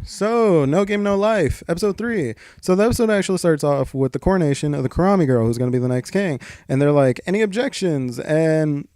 So, No Game, No Life, episode 3. So, the episode actually starts off with the coronation of the Karami girl who's going to be the next king. And they're like, any objections? And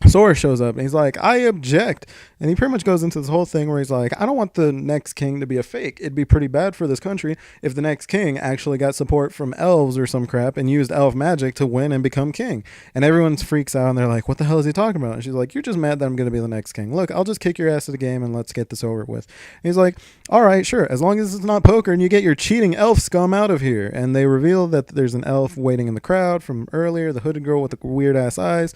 Sora shows up and he's like, I object. And he pretty much goes into this whole thing where he's like, I don't want the next king to be a fake. It'd be pretty bad for this country if the next king actually got support from elves or some crap and used elf magic to win and become king. And everyone freaks out and they're like, what the hell is he talking about? And she's like, you're just mad that I'm going to be the next king. Look, I'll just kick your ass to the game and let's get this over with. And he's like, all right, sure, as long as it's not poker and you get your cheating elf scum out of here. And they reveal that there's an elf waiting in the crowd from earlier, the hooded girl with the weird ass eyes.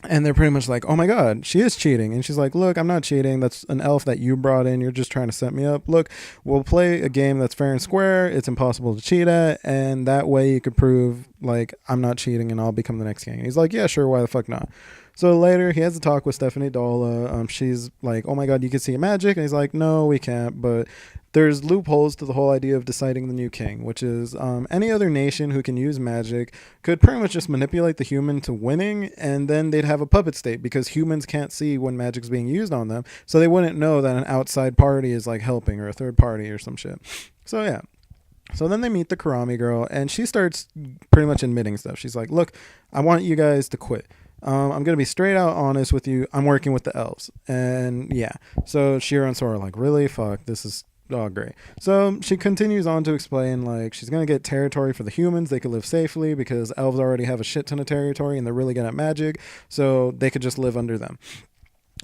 And they're pretty much like, oh my God, she is cheating. And she's like, look, I'm not cheating. That's an elf that you brought in. You're just trying to set me up. Look, we'll play a game that's fair and square. It's impossible to cheat at. And that way you could prove, like, I'm not cheating and I'll become the next king. And he's like, yeah, sure. Why the fuck not? So later he has a talk with Stephanie Dola. She's like, oh my God, you can see magic. And he's like, no, we can't. But there's loopholes to the whole idea of deciding the new king, which is any other nation who can use magic could pretty much just manipulate the human to winning, and then they'd have a puppet state because humans can't see when magic's being used on them, so they wouldn't know that an outside party is like helping or a third party or some shit. So yeah. So then they meet the Karami girl, and she starts pretty much admitting stuff. She's like, look, I want you guys to quit. I'm going to be straight out honest with you. I'm working with the elves. And yeah. So Shiro and Sora are like, really? Fuck, this is... Oh, great. So she continues on to explain, like, she's going to get territory for the humans. They could live safely because elves already have a shit ton of territory and they're really good at magic. So they could just live under them.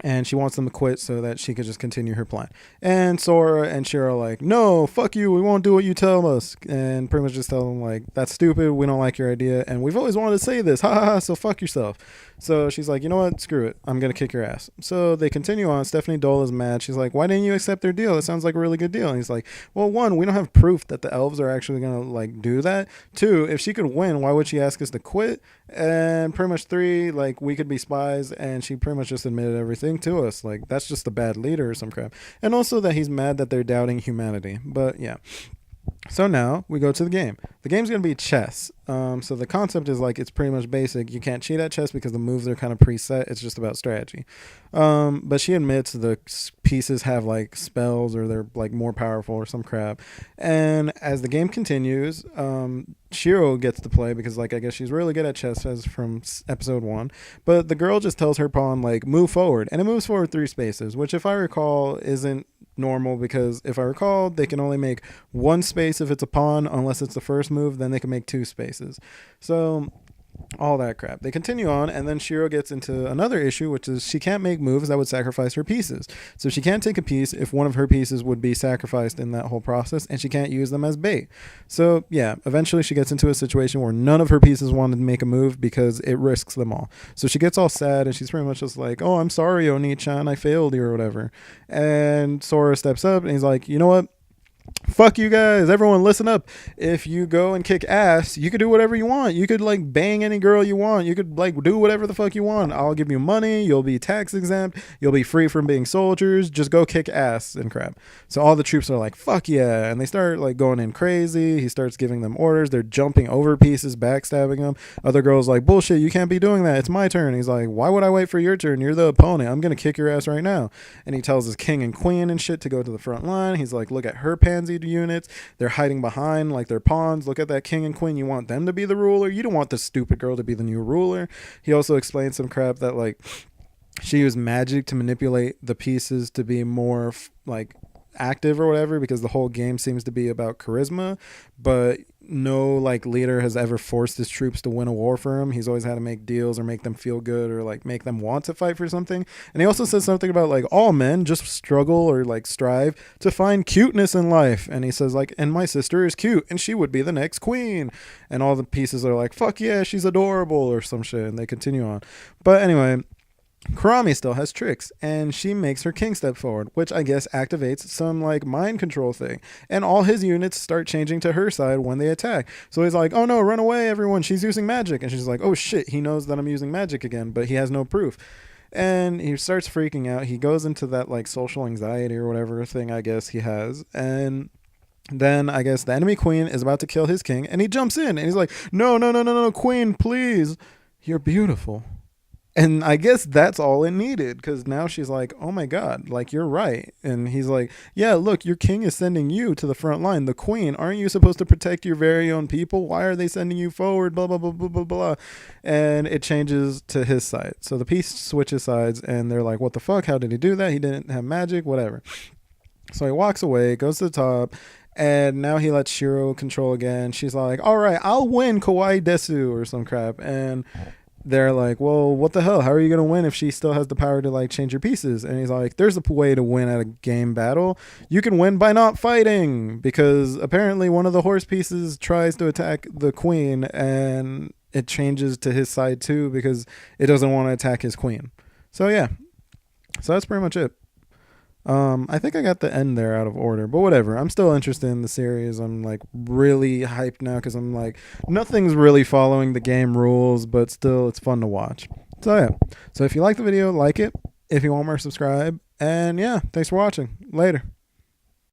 And she wants them to quit so that she could just continue her plan. And Sora and Shiro are like, no, fuck you, we won't do what you tell us. And pretty much just tell them, like, that's stupid, we don't like your idea, and we've always wanted to say this, ha ha ha, so fuck yourself. So she's like, you know what, screw it, I'm gonna kick your ass. So they continue on. Stephanie Dole is mad. She's like, why didn't you accept their deal? It sounds like a really good deal. And he's like, well, one, we don't have proof that the elves are actually gonna, like, do that. Two, if she could win, why would she ask us to quit? And pretty much three, like, we could be spies. And she pretty much just admitted everything to us. Like, that's just a bad leader or some crap. And also that he's mad that they're doubting humanity. But yeah. So now we go to the game. The game's going to be chess. So the concept is, like, it's pretty much basic. You can't cheat at chess because the moves are kind of preset. It's just about strategy. But she admits the pieces have, like, spells or they're, like, more powerful or some crap. And as the game continues, Shiro gets to play because, like, I guess she's really good at chess as from episode 1. But the girl just tells her pawn, like, move forward. And it moves forward 3 spaces, which, if I recall, isn't normal because if I recall, they can only make 1 space if it's a pawn unless it's the first move. Then they can make 2 spaces. So all that crap. They continue on, and then Shiro gets into another issue, which is she can't make moves that would sacrifice her pieces. So she can't take a piece if one of her pieces would be sacrificed in that whole process, and she can't use them as bait. So yeah, eventually she gets into a situation where none of her pieces want to make a move because it risks them all. So she gets all sad, and she's pretty much just like, oh, I'm sorry, Oni-chan, I failed you or whatever. And Sora steps up, and he's like, you know what? Fuck you guys, everyone listen up. If you go and kick ass, you could do whatever you want. You could, like, bang any girl you want. You could, like, do whatever the fuck you want. I'll give you money. You'll be tax exempt. You'll be free from being soldiers. Just go kick ass and crap. So all the troops are like, fuck yeah. And they start, like, going in crazy. He starts giving them orders. They're jumping over pieces, backstabbing them. Other girls like, bullshit, you can't be doing that. It's my turn. He's like, why would I wait for your turn? You're the opponent. I'm gonna kick your ass right now. And he tells his king and queen and shit to go to the front line. He's like, look at her pansy units. They're hiding behind, like, their pawns. Look at that king and queen. You want them to be the ruler? You don't want this stupid girl to be the new ruler. He also explained some crap that, like, she used magic to manipulate the pieces to be more like active or whatever, because the whole game seems to be about charisma, but no, like, leader has ever forced his troops to win a war for him. He's always had to make deals or make them feel good or, like, make them want to fight for something. And he also says something about, like, all men just struggle or, like, strive to find cuteness in life. And he says, like, and my sister is cute and she would be the next queen. And all the pieces are like, fuck yeah, she's adorable or some shit. And they continue on. But anyway, Karami still has tricks, and she makes her king step forward, which I guess activates some, like, mind control thing. And all his units start changing to her side when they attack. So he's like, oh no, run away everyone, she's using magic. And she's like, oh shit, he knows that I'm using magic again, but he has no proof. And he starts freaking out. He goes into that, like, social anxiety or whatever thing I guess he has. And then I guess the enemy queen is about to kill his king, and he jumps in and he's like, no, queen, please, you're beautiful And I guess that's all it needed, because now she's like, oh my God, like, you're right. And he's like, yeah, look, your king is sending you to the front line. The queen, aren't you supposed to protect your very own people? Why are they sending you forward? Blah, blah, blah, blah, blah, blah. And it changes to his side. So the piece switches sides, and they're like, what the fuck? How did he do that? He didn't have magic, whatever. So he walks away, goes to the top, and now he lets Shiro control again. She's like, all right, I'll win Kawaii Desu or some crap. And they're like, well, what the hell? How are you going to win if she still has the power to like change your pieces? And he's like, there's a way to win at a game battle. You can win by not fighting, because apparently one of the horse pieces tries to attack the queen, and it changes to his side too, because it doesn't want to attack his queen. So yeah, so that's pretty much it. I think I got the end there out of order, but whatever. I'm still interested in the series. I'm like really hyped now, because I'm like, nothing's really following the game rules, but still it's fun to watch. So yeah. So if you like the video, like it. If you want more, subscribe. And yeah, thanks for watching. Later.